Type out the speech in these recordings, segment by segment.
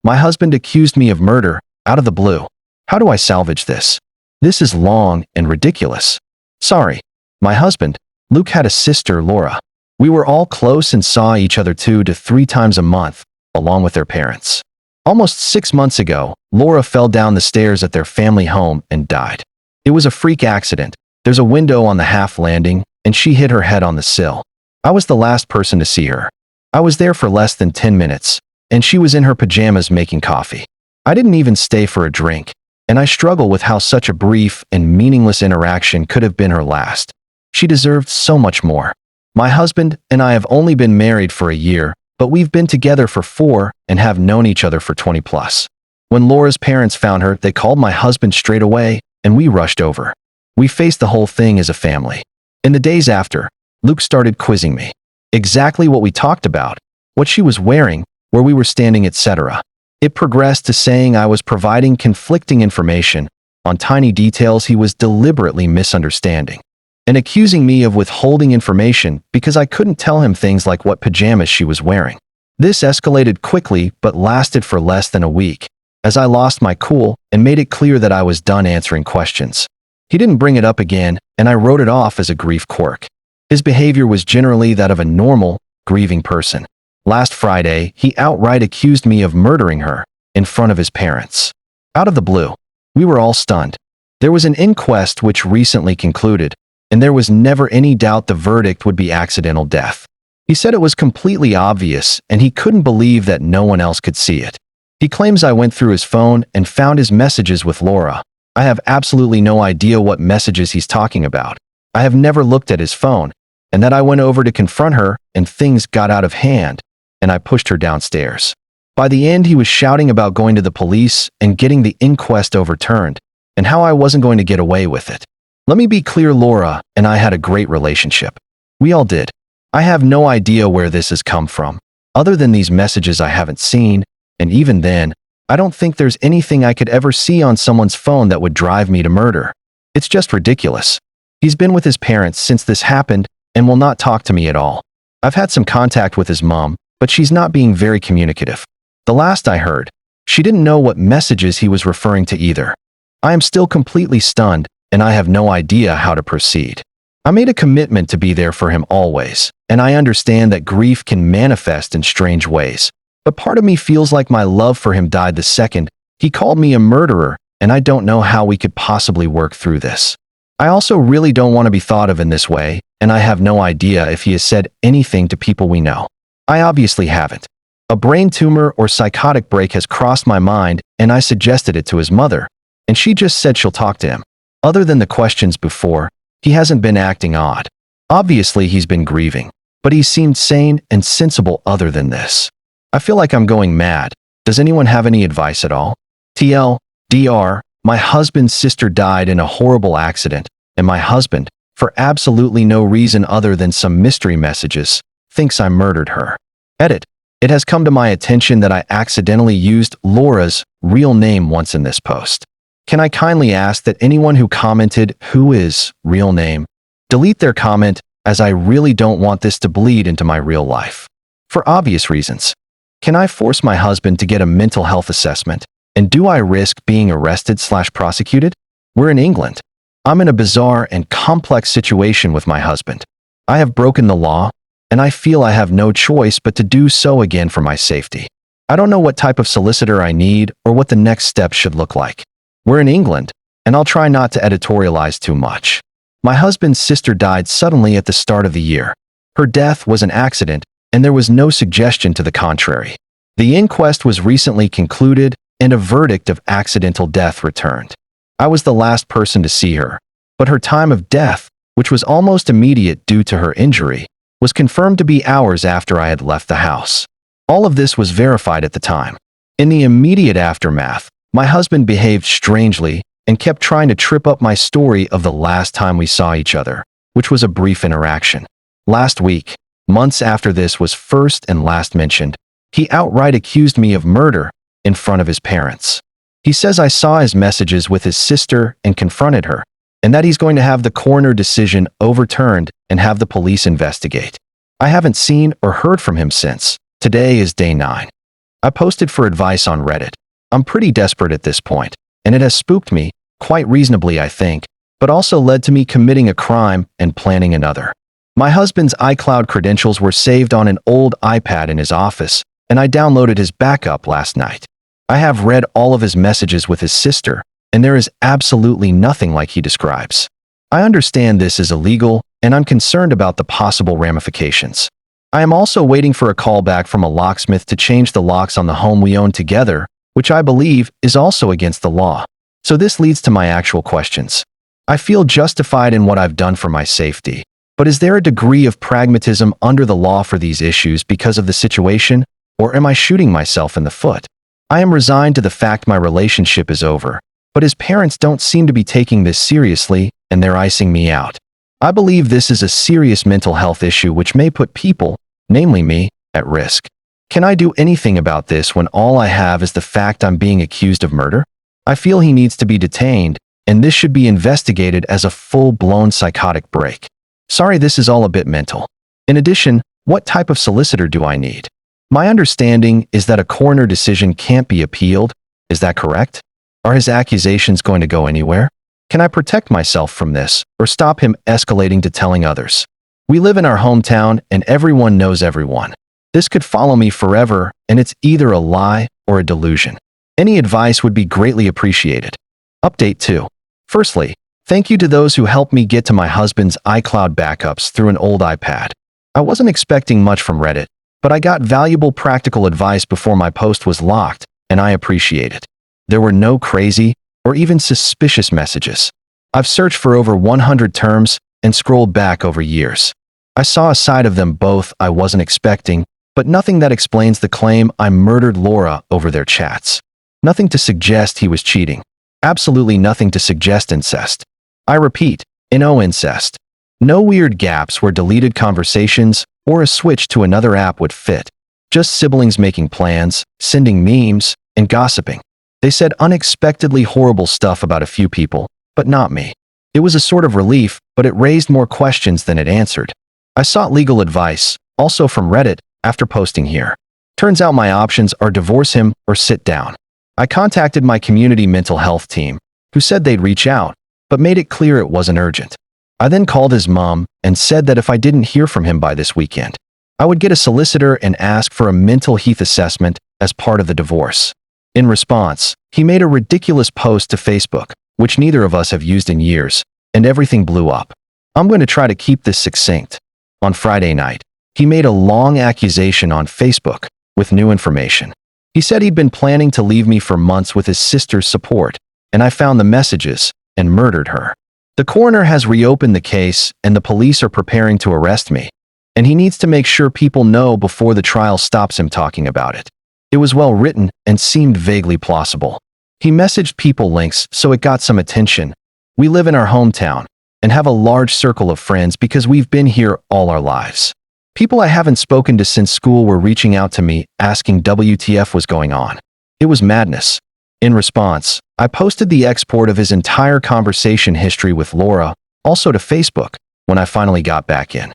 My husband accused me of murder, out of the blue. How do I salvage this? This is long and ridiculous. Sorry. My husband, Luke, had a sister, Laura. We were all close and saw each other 2 to 3 times a month, along with their parents. Almost 6 months ago, Laura fell down the stairs at their family home and died. It was a freak accident. There's a window on the half landing, and she hit her head on the sill. I was the last person to see her. I was there for less than 10 minutes, and she was in her pajamas making coffee. I didn't even stay for a drink, and I struggle with how such a brief and meaningless interaction could have been her last. She deserved so much more. My husband and I have only been married for a year, but we've been together for 4 and have known each other for 20 plus. When Laura's parents found her, they called my husband straight away, and we rushed over. We faced the whole thing as a family. In the days after, Luke started quizzing me. Exactly what we talked about, what she was wearing, where we were standing, etc. It progressed to saying I was providing conflicting information on tiny details he was deliberately misunderstanding, and accusing me of withholding information because I couldn't tell him things like what pajamas she was wearing. This escalated quickly but lasted for less than a week, as I lost my cool and made it clear that I was done answering questions. He didn't bring it up again, and I wrote it off as a grief quirk. His behavior was generally that of a normal, grieving person. Last Friday, he outright accused me of murdering her in front of his parents. Out of the blue. We were all stunned. There was an inquest which recently concluded, and there was never any doubt the verdict would be accidental death. He said it was completely obvious, and he couldn't believe that no one else could see it. He claims I went through his phone and found his messages with Laura. I have absolutely no idea what messages he's talking about. I have never looked at his phone, and that I went over to confront her and things got out of hand, and I pushed her downstairs. By the end, he was shouting about going to the police and getting the inquest overturned, and how I wasn't going to get away with it. Let me be clear, Laura and I had a great relationship. We all did. I have no idea where this has come from, other than these messages I haven't seen, and even then, I don't think there's anything I could ever see on someone's phone that would drive me to murder. It's just ridiculous. He's been with his parents since this happened and will not talk to me at all. I've had some contact with his mom, but she's not being very communicative. The last I heard, she didn't know what messages he was referring to either. I am still completely stunned, and I have no idea how to proceed. I made a commitment to be there for him always, and I understand that grief can manifest in strange ways. But part of me feels like my love for him died the second he called me a murderer, and I don't know how we could possibly work through this. I also really don't want to be thought of in this way, and I have no idea if he has said anything to people we know. I obviously haven't. A brain tumor or psychotic break has crossed my mind, and I suggested it to his mother, and she just said she'll talk to him. Other than the questions before, he hasn't been acting odd. Obviously, he's been grieving, but he seemed sane and sensible other than this. I feel like I'm going mad. Does anyone have any advice at all? TLDR, my husband's sister died in a horrible accident, and my husband, for absolutely no reason other than some mystery messages, thinks I murdered her. Edit. It has come to my attention that I accidentally used Laura's real name once in this post. Can I kindly ask that anyone who commented who is real name delete their comment, as I really don't want this to bleed into my real life. For obvious reasons. Can I force my husband to get a mental health assessment? And do I risk being arrested/prosecuted? We're in England. I'm in a bizarre and complex situation with my husband. I have broken the law, and I feel I have no choice but to do so again for my safety. I don't know what type of solicitor I need or what the next step should look like. We're in England, and I'll try not to editorialize too much. My husband's sister died suddenly at the start of the year. Her death was an accident, and there was no suggestion to the contrary. The inquest was recently concluded, and a verdict of accidental death returned. I was the last person to see her, but her time of death, which was almost immediate due to her injury, was confirmed to be hours after I had left the house. All of this was verified at the time. In the immediate aftermath, my husband behaved strangely and kept trying to trip up my story of the last time we saw each other, which was a brief interaction. Last week, months after this was first and last mentioned, he outright accused me of murder in front of his parents. He says I saw his messages with his sister and confronted her, and that he's going to have the coroner decision overturned and have the police investigate. I haven't seen or heard from him since. Today is day 9. I posted for advice on Reddit. I'm pretty desperate at this point, and it has spooked me, quite reasonably I think, but also led to me committing a crime and planning another. My husband's iCloud credentials were saved on an old iPad in his office, and I downloaded his backup last night. I have read all of his messages with his sister, and there is absolutely nothing like he describes. I understand this is illegal, and I'm concerned about the possible ramifications. I am also waiting for a call back from a locksmith to change the locks on the home we own together, which I believe is also against the law. So this leads to my actual questions. I feel justified in what I've done for my safety, but is there a degree of pragmatism under the law for these issues because of the situation, or am I shooting myself in the foot? I am resigned to the fact my relationship is over, but his parents don't seem to be taking this seriously, and they're icing me out. I believe this is a serious mental health issue which may put people, namely me, at risk. Can I do anything about this when all I have is the fact I'm being accused of murder? I feel he needs to be detained, and this should be investigated as a full-blown psychotic break. Sorry, this is all a bit mental. In addition, what type of solicitor do I need? My understanding is that a coroner decision can't be appealed. Is that correct? Are his accusations going to go anywhere? Can I protect myself from this, or stop him escalating to telling others? We live in our hometown, and everyone knows everyone. This could follow me forever, and it's either a lie or a delusion. Any advice would be greatly appreciated. Update 2. Firstly, thank you to those who helped me get to my husband's iCloud backups through an old iPad. I wasn't expecting much from Reddit, but I got valuable practical advice before my post was locked, and I appreciate it. There were no crazy or even suspicious messages. I've searched for over 100 terms and scrolled back over years. I saw a side of them both I wasn't expecting, but nothing that explains the claim I murdered Laura over their chats. Nothing to suggest he was cheating. Absolutely nothing to suggest incest. I repeat, no incest. No weird gaps where deleted conversations or a switch to another app would fit. Just siblings making plans, sending memes, and gossiping. They said unexpectedly horrible stuff about a few people, but not me. It was a sort of relief, but it raised more questions than it answered. I sought legal advice, also from Reddit, after posting here. Turns out my options are divorce him or sit down. I contacted my community mental health team, who said they'd reach out, but made it clear it wasn't urgent. I then called his mom and said that if I didn't hear from him by this weekend, I would get a solicitor and ask for a mental health assessment as part of the divorce. In response, he made a ridiculous post to Facebook, which neither of us have used in years, and everything blew up. I'm going to try to keep this succinct. On Friday night, he made a long accusation on Facebook with new information. He said he'd been planning to leave me for months with his sister's support, and I found the messages and murdered her. The coroner has reopened the case, and the police are preparing to arrest me, and he needs to make sure people know before the trial stops him talking about it. It was well written and seemed vaguely plausible. He messaged people links so it got some attention. We live in our hometown and have a large circle of friends because we've been here all our lives. People I haven't spoken to since school were reaching out to me asking WTF was going on. It was madness. In response, I posted the export of his entire conversation history with Laura, also to Facebook, when I finally got back in.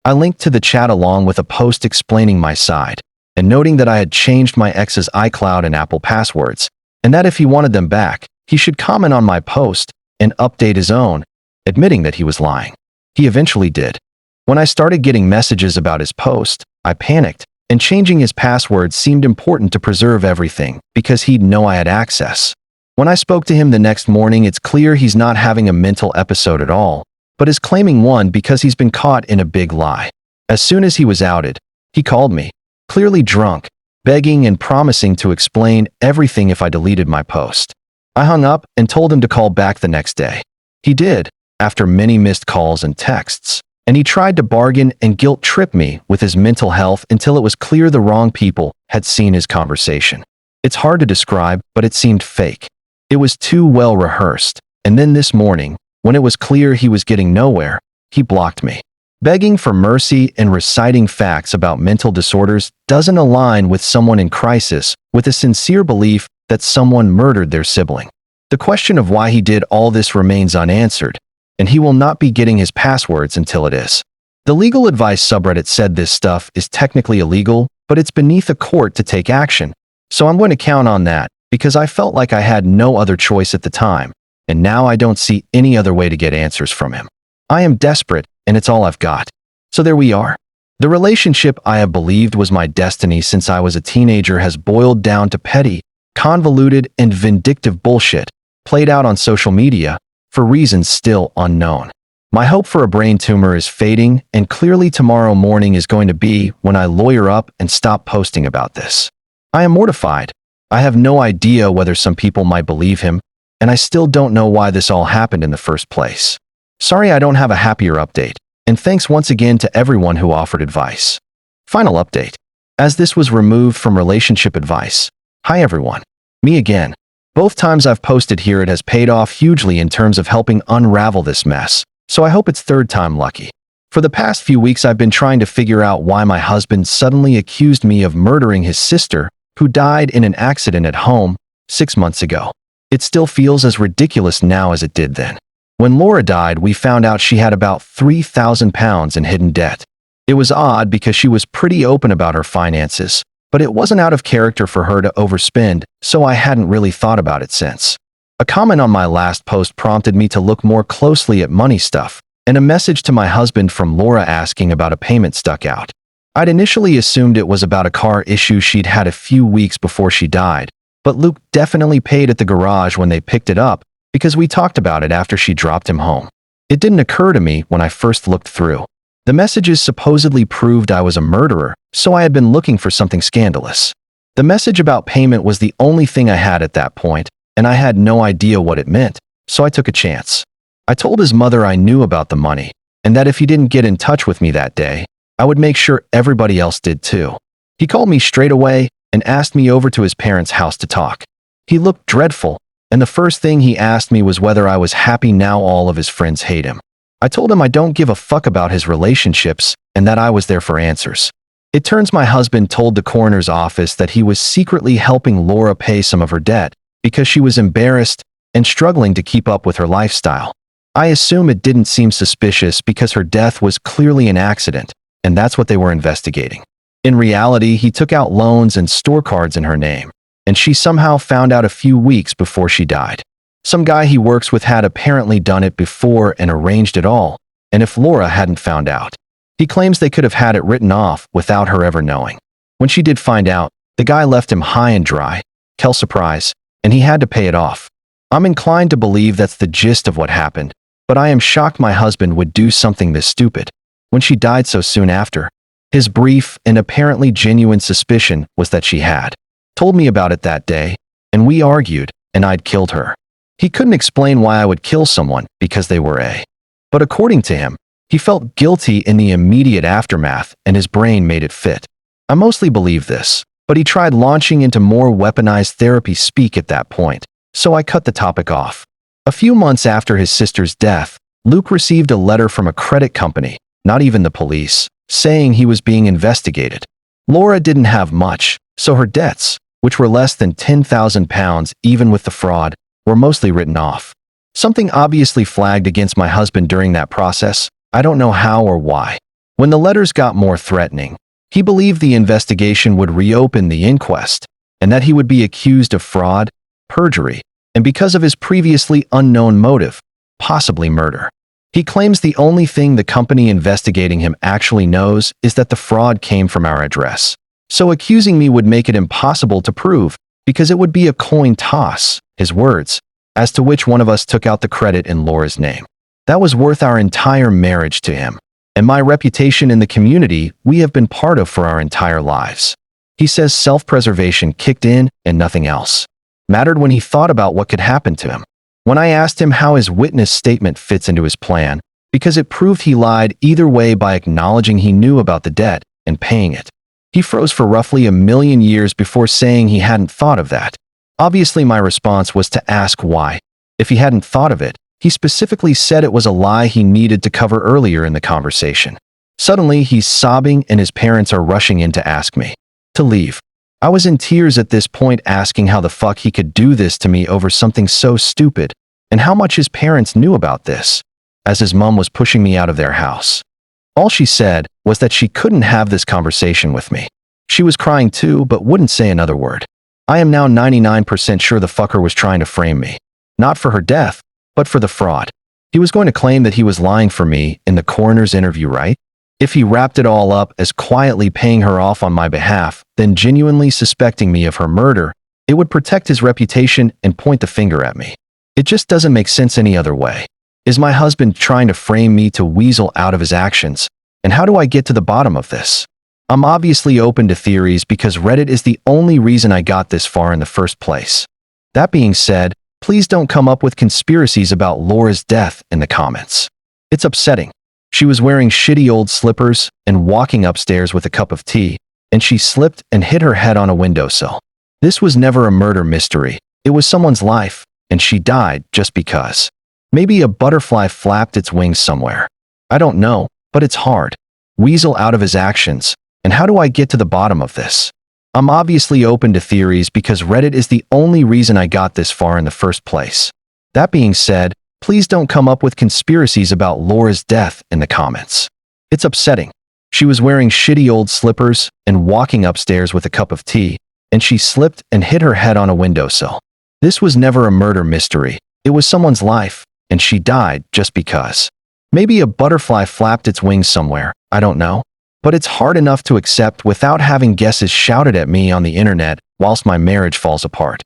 I linked to the chat along with a post explaining my side, and noting that I had changed my ex's iCloud and Apple passwords, and that if he wanted them back, he should comment on my post and update his own, admitting that he was lying. He eventually did. When I started getting messages about his post, I panicked, and changing his password seemed important to preserve everything, because he'd know I had access. When I spoke to him the next morning, it's clear he's not having a mental episode at all, but is claiming one because he's been caught in a big lie. As soon as he was outed, he called me, clearly drunk, begging and promising to explain everything if I deleted my post. I hung up and told him to call back the next day. He did, after many missed calls and texts, and he tried to bargain and guilt-trip me with his mental health until it was clear the wrong people had seen his conversation. It's hard to describe, but it seemed fake. It was too well rehearsed, and then this morning, when it was clear he was getting nowhere, he blocked me. Begging for mercy and reciting facts about mental disorders doesn't align with someone in crisis with a sincere belief that someone murdered their sibling. The question of why he did all this remains unanswered, and he will not be getting his passwords until it is. The legal advice subreddit said this stuff is technically illegal, but it's beneath a court to take action, So I'm going to count on that because I felt like I had no other choice at the time, and now I don't see any other way to get answers from him. I am desperate, and it's all I've got. So there we are. The relationship I have believed was my destiny since I was a teenager has boiled down to petty, convoluted, and vindictive bullshit played out on social media for reasons still unknown. My hope for a brain tumor is fading, and clearly tomorrow morning is going to be when I lawyer up and stop posting about this. I am mortified. I have no idea whether some people might believe him, and I still don't know why this all happened in the first place. Sorry I don't have a happier update, and thanks once again to everyone who offered advice. Final update. As this was removed from relationship advice. Hi everyone. Me again. Both times I've posted here it has paid off hugely in terms of helping unravel this mess, so I hope it's third time lucky. For the past few weeks I've been trying to figure out why my husband suddenly accused me of murdering his sister, who died in an accident at home 6 months ago. It still feels as ridiculous now as it did then. When Laura died, we found out she had about £3,000 in hidden debt. It was odd because she was pretty open about her finances, but it wasn't out of character for her to overspend, so I hadn't really thought about it since. A comment on my last post prompted me to look more closely at money stuff, and a message to my husband from Laura asking about a payment stuck out. I'd initially assumed it was about a car issue she'd had a few weeks before she died, but Luke definitely paid at the garage when they picked it up because we talked about it after she dropped him home. It didn't occur to me when I first looked through. The messages supposedly proved I was a murderer, so I had been looking for something scandalous. The message about payment was the only thing I had at that point, and I had no idea what it meant, so I took a chance. I told his mother I knew about the money, and that if he didn't get in touch with me that day, I would make sure everybody else did too. He called me straight away and asked me over to his parents' house to talk. He looked dreadful, and the first thing he asked me was whether I was happy now all of his friends hate him. I told him I don't give a fuck about his relationships and that I was there for answers. It turns my husband told the coroner's office that he was secretly helping Laura pay some of her debt because she was embarrassed and struggling to keep up with her lifestyle. I assume it didn't seem suspicious because her death was clearly an accident, and that's what they were investigating. In reality, he took out loans and store cards in her name, and she somehow found out a few weeks before she died. Some guy he works with had apparently done it before and arranged it all, and if Laura hadn't found out, he claims they could have had it written off without her ever knowing. When she did find out, the guy left him high and dry, hell surprise, and he had to pay it off. I'm inclined to believe that's the gist of what happened, but I am shocked my husband would do something this stupid. When she died so soon after, his brief and apparently genuine suspicion was that she had told me about it that day, and we argued, and I'd killed her. He couldn't explain why I would kill someone because they were a. But according to him, he felt guilty in the immediate aftermath and his brain made it fit. I mostly believe this, but he tried launching into more weaponized therapy speak at that point, so I cut the topic off. A few months after his sister's death, Luke received a letter from a credit company, not even the police, saying he was being investigated. Laura didn't have much, so her debts, which were less than £10,000 even with the fraud, were mostly written off. Something obviously flagged against my husband during that process. I don't know how or why. When the letters got more threatening, he believed the investigation would reopen the inquest, and that he would be accused of fraud, perjury, and because of his previously unknown motive, possibly murder. He claims the only thing the company investigating him actually knows is that the fraud came from our address. So accusing me would make it impossible to prove, because it would be a coin toss, his words, as to which one of us took out the credit in Laura's name. That was worth our entire marriage to him, and my reputation in the community we have been part of for our entire lives. He says self-preservation kicked in and nothing else mattered when he thought about what could happen to him. When I asked him how his witness statement fits into his plan, because it proved he lied either way by acknowledging he knew about the debt and paying it, he froze for roughly a million years before saying he hadn't thought of that. Obviously, my response was to ask why. If he hadn't thought of it, he specifically said it was a lie he needed to cover earlier in the conversation. Suddenly, he's sobbing and his parents are rushing in to ask me to leave. I was in tears at this point, asking how the fuck he could do this to me over something so stupid, and how much his parents knew about this, as his mom was pushing me out of their house. All she said was that she couldn't have this conversation with me. She was crying too, but wouldn't say another word. I am now 99% sure the fucker was trying to frame me. Not for her death, but for the fraud. He was going to claim that he was lying for me in the coroner's interview, right? If he wrapped it all up as quietly paying her off on my behalf, then genuinely suspecting me of her murder, it would protect his reputation and point the finger at me. It just doesn't make sense any other way. Is my husband trying to frame me to weasel out of his actions? And how do I get to the bottom of this? I'm obviously open to theories because Reddit is the only reason I got this far in the first place. That being said, please don't come up with conspiracies about Laura's death in the comments. It's upsetting. She was wearing shitty old slippers and walking upstairs with a cup of tea, and she slipped and hit her head on a windowsill. This was never a murder mystery. It was someone's life, and she died just because. Maybe a butterfly flapped its wings somewhere. I don't know, but it's hard. Weasel out of his actions. And how do I get to the bottom of this? I'm obviously open to theories because Reddit is the only reason I got this far in the first place. That being said, please don't come up with conspiracies about Laura's death in the comments. It's upsetting. She was wearing shitty old slippers and walking upstairs with a cup of tea, and she slipped and hit her head on a windowsill. This was never a murder mystery. It was someone's life, and she died just because. Maybe a butterfly flapped its wings somewhere, I don't know. But it's hard enough to accept without having guesses shouted at me on the internet whilst my marriage falls apart.